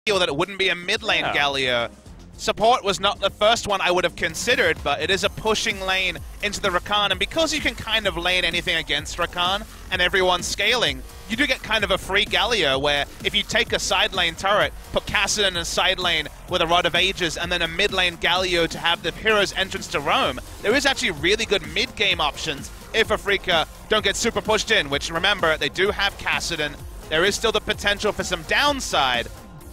feel that it wouldn't be a mid lane Galio. Support was not the first one I would have considered, but it is a pushing lane into the Rakan, and because you can kind of lane anything against Rakan, and everyone's scaling, you do get kind of a free Galio, where if you take a side lane turret, put Cassidy in a side lane with a Rod of Ages, and then a mid lane Galio to have the hero's entrance to roam, there is actually really good mid-game options if Afrika don't get super pushed in, which remember, they do have Cassidy. There is still the potential for some downside,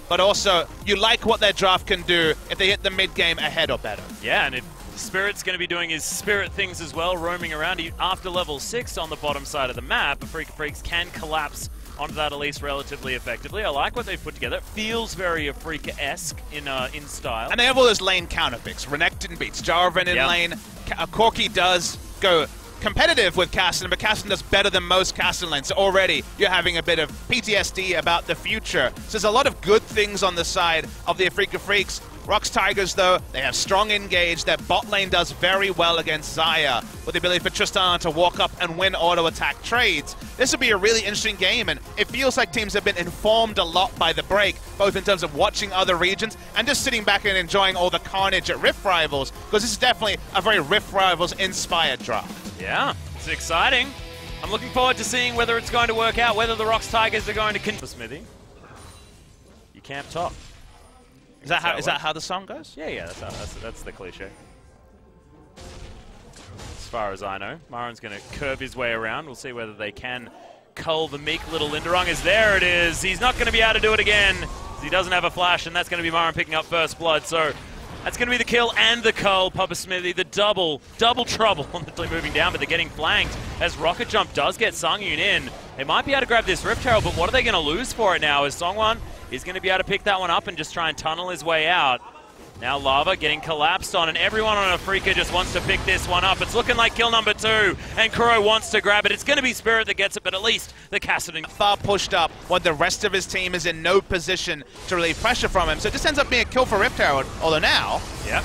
but also, you like what their draft can do if they hit the mid-game ahead or better. Yeah, and if Spirit's going to be doing his Spirit things as well, roaming around after level 6 on the bottom side of the map, Afrika Freaks can collapse onto that Elise relatively effectively. I like what they've put together. It feels very Afrika-esque in style. And they have all those lane counter picks. Renekton beats Jarvan in lane. Corki does go competitive with Cassidy, but Cassidy does better than most Cassidy lanes. So already you're having a bit of PTSD about the future. So there's a lot of good things on the side of the Afrika Freaks. ROX Tigers, though, they have strong engage. Their bot lane does very well against Xayah, with the ability for Tristana to walk up and win auto-attack trades. This will be a really interesting game, and it feels like teams have been informed a lot by the break, both in terms of watching other regions and just sitting back and enjoying all the carnage at Rift Rivals, because this is definitely a very Rift Rivals-inspired draft. Yeah, it's exciting. I'm looking forward to seeing whether it's going to work out, whether the ROX Tigers are going to Smithy. You camp top. Is that how the song goes? Yeah, that's the cliche. As far as I know, MaRin's going to curve his way around. We'll see whether they can cull the meek little Linderung. As there it is. He's not going to be able to do it again. He doesn't have a flash, and that's going to be MaRin picking up first blood. So that's going to be the kill and the cull, Papa Smithy. The double trouble on the moving down, but they're getting flanked as Rocket Jump does get Sungyun in. They might be able to grab this Rift Herald, but what are they going to lose for it now? As Songwon is going to be able to pick that one up and just try and tunnel his way out. Now Lava getting collapsed on, and everyone on Afrika just wants to pick this one up. It's looking like kill number 2, and Kuro wants to grab it. It's going to be Spirit that gets it, but at least the Cassidy far pushed up when the rest of his team is in no position to relieve pressure from him. So it just ends up being a kill for Rift Herald, although now... Yep.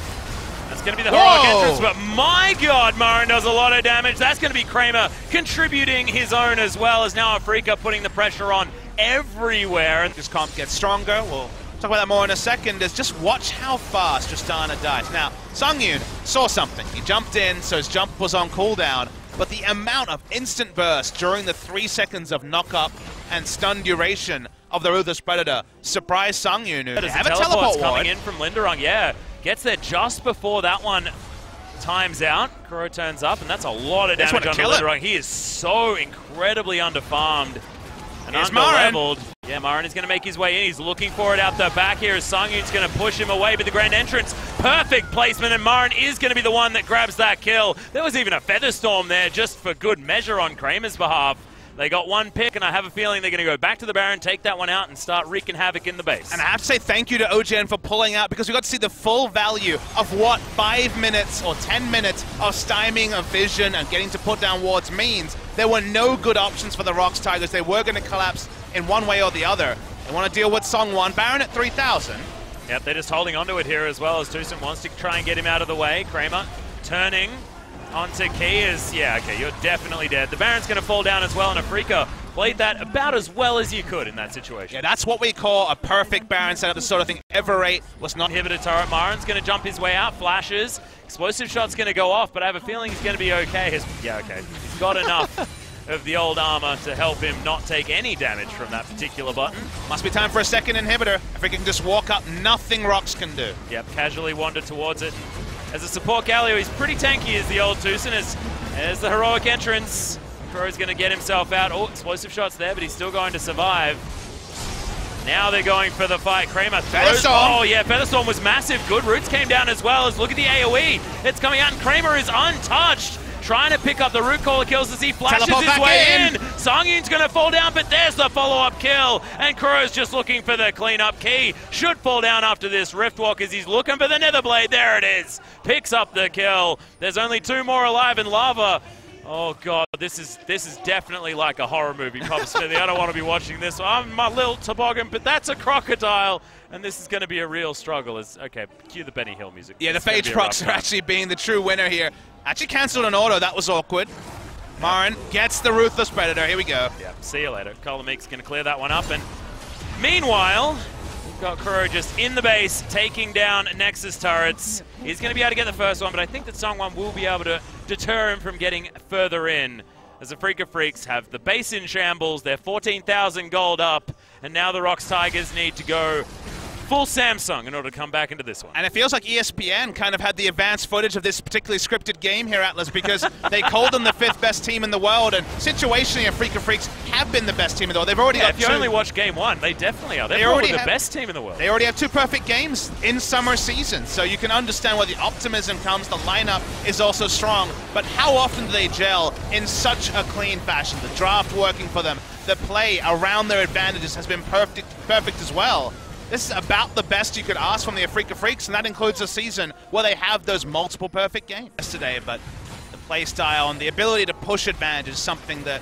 That's going to be the heroic entrance, but my god, MaRin does a lot of damage. That's going to be Kramer contributing his own as well, as now Afrika putting the pressure on everywhere. And this comp gets stronger. We'll talk about that more in a second. Is just watch how fast Tristana dies. Now, Sungyun saw something. He jumped in, so his jump was on cooldown, but the amount of instant burst during the 3 seconds of knock-up and stun duration of the Ruthless Predator surprised Sungyun. They have a teleport coming in from Linderung, yeah. Gets there just before that one times out. Kuro turns up, and that's a lot of damage on Linderung. He is so incredibly underfarmed and under-leveled. Yeah, MaRin is going to make his way in. He's looking for it out the back here as Sungyun's going to push him away, but the grand entrance, perfect placement, and MaRin is going to be the one that grabs that kill. There was even a Featherstorm there just for good measure on Kramer's behalf. They got one pick, and I have a feeling they're going to go back to the Baron, take that one out, and start wreaking havoc in the base. And I have to say thank you to OGN for pulling out, because we got to see the full value of what 5 minutes or 10 minutes of stymieing of vision and getting to put down wards means. There were no good options for the ROX Tigers. They were going to collapse in one way or the other. They want to deal with Songwon. Baron at 3,000. Yep, they're just holding onto it here as well, as Tucson wants to try and get him out of the way. Kramer turning onto Key is, yeah, okay, you're definitely dead. The Baron's going to fall down as well, and Afrika played that about as well as you could in that situation. Yeah, that's what we call a perfect Baron setup, the sort of thing Ever8 was not. Inhibitor turret, MaRin's going to jump his way out, flashes, explosive shot's going to go off, but I have a feeling he's going to be okay. Yeah, okay, he's got enough of the old armor to help him not take any damage from that particular button. Must be time for a second inhibitor. If he can just walk up, nothing ROX can do. Yep, casually wandered towards it. As a support Galio, he's pretty tanky as the old Tucson. As the heroic entrance, Kuro's going to get himself out. Oh, explosive shots there, but he's still going to survive. Now they're going for the fight. Kramer throws. Oh yeah, Featherstorm was massive. Good roots came down as well. As look at the AoE. It's coming out, and Kramer is untouched. Trying to pick up the root caller kills as he flashes his way in. Sungyun's going to fall down, but there's the follow-up kill. And Kuro's just looking for the clean-up key. Should fall down after this Rift Walk as he's looking for the Netherblade. There it is. Picks up the kill. There's only 2 more alive in Lava. Oh god, this is definitely like a horror movie, Papa Smithy. I don't want to be watching this. I'm my little toboggan, but that's a crocodile. And this is going to be a real struggle. Okay, cue the Benny Hill music. Yeah, the Phage procs are actually being the true winner here. Actually cancelled an auto. That was awkward. MaRin gets the Ruthless Predator. Here we go. Yeah, see you later. Colomeek's going to clear that one up. And meanwhile, Got Kuro just in the base, taking down Nexus turrets. He's going to be able to get the first one, but I think that Songwon will be able to deter him from getting further in. As the Freaka Freaks have the base in shambles, they're 14,000 gold up, and now the ROX Tigers need to go full Samsung in order to come back into this one. And it feels like ESPN kind of had the advanced footage of this particularly scripted game here, Atlas, because they called them the 5th best team in the world, and situationally, Freaka Freaks have been the best team in the world. They've already got if you only watch Game 1, they definitely are. They're probably the best team in the world. They already have 2 perfect games in summer season, so you can understand where the optimism comes. The lineup is also strong, but how often do they gel in such a clean fashion? The draft working for them, the play around their advantages has been perfect as well. This is about the best you could ask from the Freaka Freaks, and that includes a season where they have those multiple perfect games yesterday. But the play style and the ability to push advantage is something that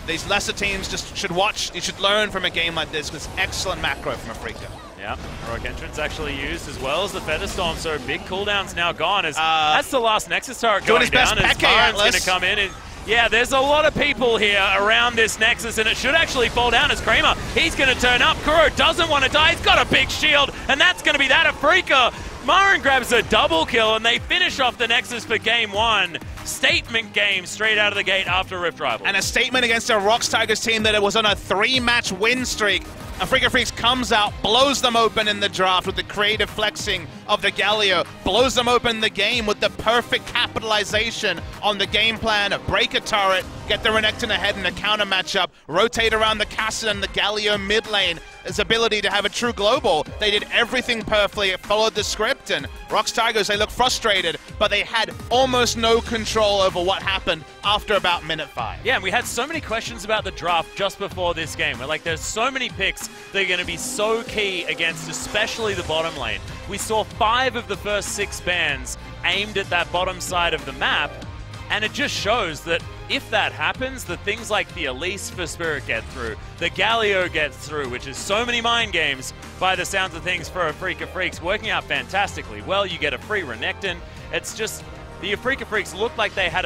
these lesser teams just should watch. You should learn from a game like this, because excellent macro from a Freaka. Yeah, heroic entrance actually used as well as the Feather Storm, so big cooldown's now gone. As that's the last Nexus turret going down, as MaRin's going to come in. And yeah, there's a lot of people here around this Nexus, and it should actually fall down as Kramer. He's going to turn up. Kuro doesn't want to die. He's got a big shield, and that's going to be that of Freaka. MaRin grabs a double kill, and they finish off the Nexus for Game 1. Statement game straight out of the gate after Rift Rival. And a statement against a ROX Tigers team that it was on a 3-match win streak. And Freaka Freaks comes out, blows them open in the draft with the creative flexing of the Galio, blows them open in the game with the perfect capitalization on the game plan. Break a turret, get the Renekton ahead in a counter matchup, rotate around the Castle and the Galio mid lane. His ability to have a true global. They did everything perfectly, it followed the script, and ROX Tigers, they look frustrated, but they had almost no control over what happened after about minute 5. Yeah, and we had so many questions about the draft just before this game. We're like, there's so many picks that are going to be so key against especially the bottom lane. We saw 5 of the first 6 bans aimed at that bottom side of the map, and it just shows that if that happens, the things like the Elise for Spirit get through, the Galio gets through, which is so many mind games by the sounds of things for a Freaka Freaks, working out fantastically well. You get a free Renekton. It's just, the Freaka Freaks look like they had